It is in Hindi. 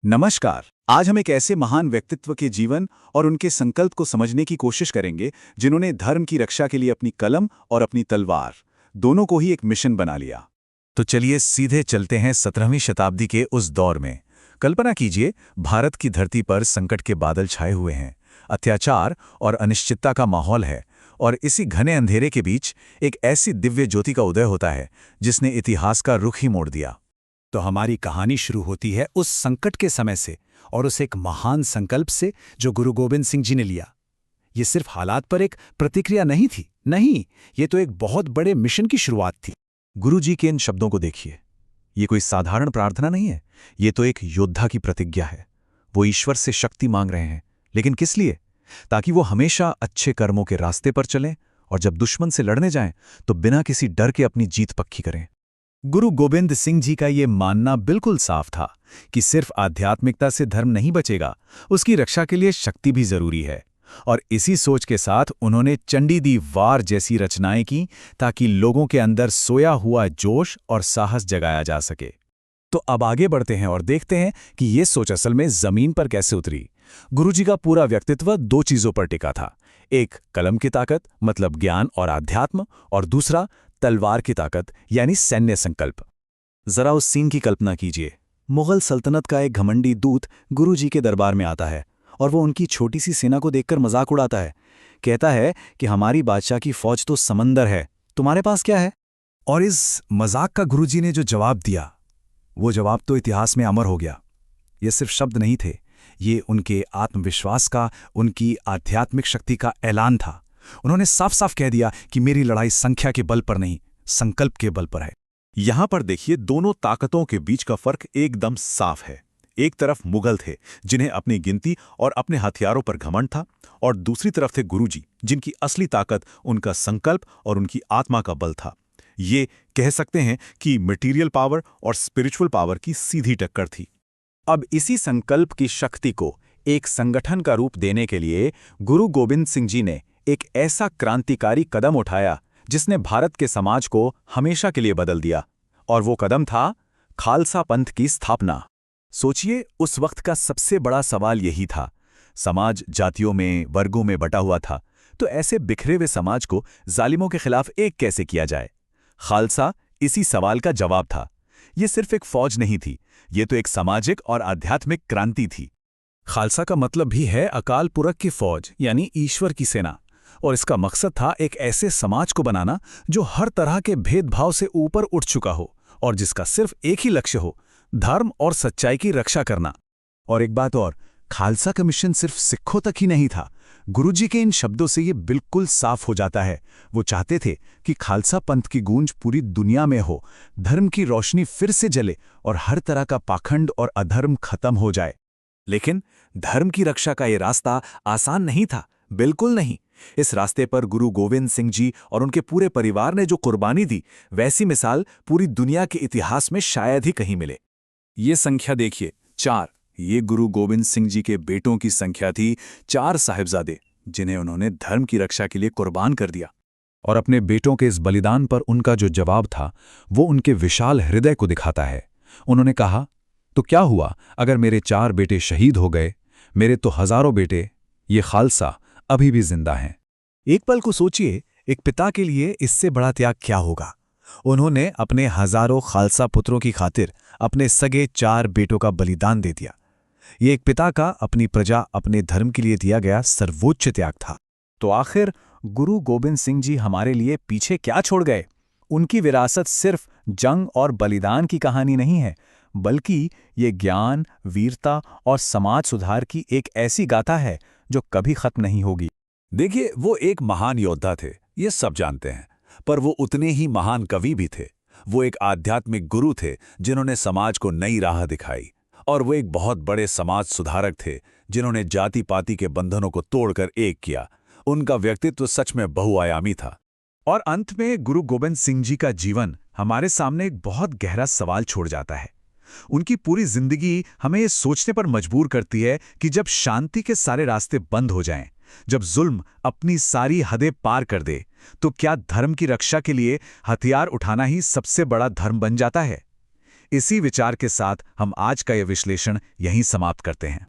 नमस्कार। आज हम एक ऐसे महान व्यक्तित्व के जीवन और उनके संकल्प को समझने की कोशिश करेंगे जिन्होंने धर्म की रक्षा के लिए अपनी कलम और अपनी तलवार दोनों को ही एक मिशन बना लिया। तो चलिए सीधे चलते हैं 17वीं शताब्दी के उस दौर में। कल्पना कीजिए, भारत की धरती पर संकट के बादल छाए हुए हैं, अत्याचार और अनिश्चितता का माहौल है, और इसी घने अंधेरे के बीच एक ऐसी दिव्य ज्योति का उदय होता है जिसने इतिहास का रुख ही मोड़ दिया। तो हमारी कहानी शुरू होती है उस संकट के समय से और उस एक महान संकल्प से जो गुरु गोविंद सिंह जी ने लिया। ये सिर्फ हालात पर एक प्रतिक्रिया नहीं थी, नहीं, ये तो एक बहुत बड़े मिशन की शुरुआत थी। गुरु जी के इन शब्दों को देखिए। ये कोई साधारण प्रार्थना नहीं है, ये तो एक योद्धा की प्रतिज्ञा है। वो ईश्वर से शक्ति मांग रहे हैं, लेकिन किस लिए? ताकि वो हमेशा अच्छे कर्मों के रास्ते पर चलें और जब दुश्मन से लड़ने जाएं तो बिना किसी डर के अपनी जीत पक्की करें। गुरु गोविंद सिंह जी का ये मानना बिल्कुल साफ था कि सिर्फ आध्यात्मिकता से धर्म नहीं बचेगा, उसकी रक्षा के लिए शक्ति भी जरूरी है। और इसी सोच के साथ उन्होंने चंडी दी वार जैसी रचनाएं की ताकि लोगों के अंदर सोया हुआ जोश और साहस जगाया जा सके। तो अब आगे बढ़ते हैं और देखते हैं कि ये सोच असल में जमीन पर कैसे उतरी। गुरुजी का पूरा व्यक्तित्व दो चीजों पर टिका था, एक कलम की ताकत मतलब ज्ञान और आध्यात्म, और दूसरा तलवार की ताकत यानी सैन्य संकल्प। जरा उस सीन की कल्पना कीजिए। मुगल सल्तनत का एक घमंडी दूत गुरुजी के दरबार में आता है और वो उनकी छोटी सी सेना को देखकर मजाक उड़ाता है। कहता है कि हमारी बादशाह की फौज तो समंदर है, तुम्हारे पास क्या है? और इस मजाक का गुरुजी ने जो जवाब दिया, वो जवाब तो इतिहास में अमर हो गया। ये सिर्फ शब्द नहीं थे, ये उनके आत्मविश्वास का, उनकी आध्यात्मिक शक्ति का ऐलान था। उन्होंने साफ साफ कह दिया कि मेरी लड़ाई संख्या के बल पर नहीं, संकल्प के बल पर है। यहां पर देखिए, दोनों ताकतों के बीच का फर्क एकदम साफ है। एक तरफ मुगल थे जिन्हें अपनी गिनती और अपने हथियारों पर घमंड था, और दूसरी तरफ थे गुरुजी जिनकी असली ताकत उनका संकल्प और उनकी आत्मा का बल था। ये कह सकते हैं कि मटेरियल पावर और स्पिरिचुअल पावर की सीधी टक्कर थी। अब इसी संकल्प की शक्ति को एक संगठन का रूप देने के लिए गुरु गोविंद सिंह जी ने एक ऐसा क्रांतिकारी कदम उठाया जिसने भारत के समाज को हमेशा के लिए बदल दिया, और वो कदम था खालसा पंथ की स्थापना। सोचिए, उस वक्त का सबसे बड़ा सवाल यही था। समाज जातियों में, वर्गों में बटा हुआ था, तो ऐसे बिखरे हुए समाज को जालिमों के खिलाफ एक कैसे किया जाए? खालसा इसी सवाल का जवाब था। ये सिर्फ एक फौज नहीं थी, ये तो एक सामाजिक और आध्यात्मिक क्रांति थी। खालसा का मतलब भी है अकाल पुरख की फौज यानी ईश्वर की सेना, और इसका मकसद था एक ऐसे समाज को बनाना जो हर तरह के भेदभाव से ऊपर उठ चुका हो और जिसका सिर्फ एक ही लक्ष्य हो, धर्म और सच्चाई की रक्षा करना। और एक बात और, खालसा का मिशन सिर्फ सिखों तक ही नहीं था। गुरुजी के इन शब्दों से ये बिल्कुल साफ हो जाता है। वो चाहते थे कि खालसा पंथ की गूंज पूरी दुनिया में हो, धर्म की रोशनी फिर से जले और हर तरह का पाखंड और अधर्म खत्म हो जाए। लेकिन धर्म की रक्षा का ये रास्ता आसान नहीं था, बिल्कुल नहीं। इस रास्ते पर गुरु गोविंद सिंह जी और उनके पूरे परिवार ने जो कुर्बानी दी, वैसी मिसाल पूरी दुनिया के इतिहास में शायद ही कहीं मिले। ये संख्या देखिए, 4। ये गुरु गोविंद सिंह जी के बेटों की संख्या थी, 4 साहिबजादे जिन्हें उन्होंने धर्म की रक्षा के लिए कुर्बान कर दिया। और अपने बेटों के इस बलिदान पर उनका जो जवाब था, वो उनके विशाल हृदय को दिखाता है। उन्होंने कहा, तो क्या हुआ अगर मेरे 4 बेटे शहीद हो गए? मेरे तो हजारों बेटे, ये खालसा अभी भी जिंदा हैं। एक पल को सोचिए, एक पिता के लिए इससे बड़ा त्याग क्या होगा? उन्होंने अपने हजारों खालसा पुत्रों की खातिर अपने सगे 4 बेटों का बलिदान दे दिया। ये एक पिता का अपनी प्रजा, अपने धर्म के लिए दिया गया सर्वोच्च त्याग था। तो आखिर गुरु गोविंद सिंह जी हमारे लिए पीछे क्या छोड़ गए? उनकी विरासत सिर्फ जंग और बलिदान की कहानी नहीं है, बल्कि ये ज्ञान, वीरता और समाज सुधार की एक ऐसी गाथा है जो कभी खत्म नहीं होगी। देखिए, वो एक महान योद्धा थे, ये सब जानते हैं, पर वो उतने ही महान कवि भी थे। वो एक आध्यात्मिक गुरु थे जिन्होंने समाज को नई राह दिखाई, और वो एक बहुत बड़े समाज सुधारक थे जिन्होंने जाति पाति के बंधनों को तोड़कर एक किया। उनका व्यक्तित्व सच में बहुआयामी था। और अंत में गुरु गोविंद सिंह जी का जीवन हमारे सामने एक बहुत गहरा सवाल छोड़ जाता है। उनकी पूरी जिंदगी हमें ये सोचने पर मजबूर करती है कि जब शांति के सारे रास्ते बंद हो जाएं, जब जुल्म अपनी सारी हदें पार कर दे, तो क्या धर्म की रक्षा के लिए हथियार उठाना ही सबसे बड़ा धर्म बन जाता है? इसी विचार के साथ हम आज का यह विश्लेषण यहीं समाप्त करते हैं।